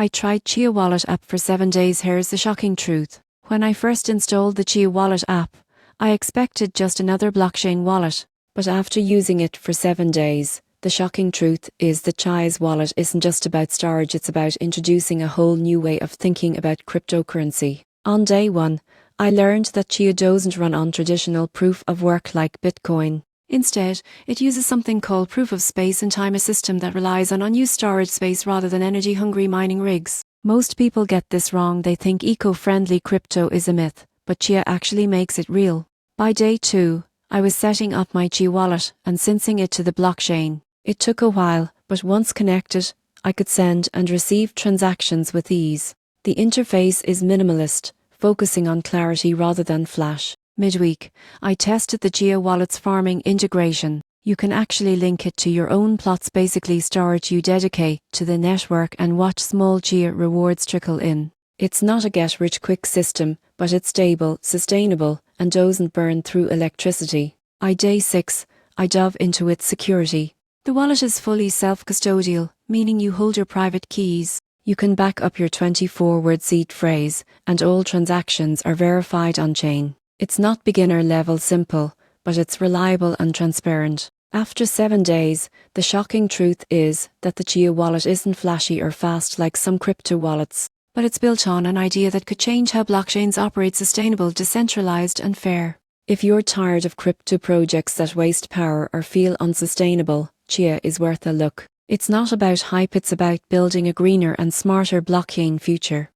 I tried Chia Wallet app for 7 days. Here's the shocking truth. When I first installed the Chia Wallet app, I expected just another blockchain wallet. But after using it for 7 days, the shocking truth is that Chia's wallet isn't just about storage, it's about introducing a whole new way of thinking about cryptocurrency. On day 1, I learned that Chia doesn't run on traditional proof of work like Bitcoin. Instead, it uses something called proof of space and time, a system that relies on unused storage space rather than energy-hungry mining rigs. Most people get this wrong. They think eco-friendly crypto is a myth, but Chia actually makes it real. By day 2, I was setting up my Chia wallet and syncing it to the blockchain. It took a while, but once connected, I could send and receive transactions with ease. The interface is minimalist, focusing on clarity rather than flash. Midweek, I tested the Chia wallet's farming integration. You can actually link it to your own plots, basically storage you dedicate to the network, and watch small Chia rewards trickle in. It's not a get-rich-quick system, but it's stable, sustainable, and doesn't burn through electricity. Day 6, I dove into its security. The wallet is fully self-custodial, meaning you hold your private keys. You can back up your 24-word seed phrase, and all transactions are verified on-chain. It's not beginner-level simple, but it's reliable and transparent. After 7 days, the shocking truth is that the Chia wallet isn't flashy or fast like some crypto wallets, but it's built on an idea that could change how blockchains operate: sustainable, decentralized, and fair. If you're tired of crypto projects that waste power or feel unsustainable, Chia is worth a look. It's not about hype, it's about building a greener and smarter blockchain future.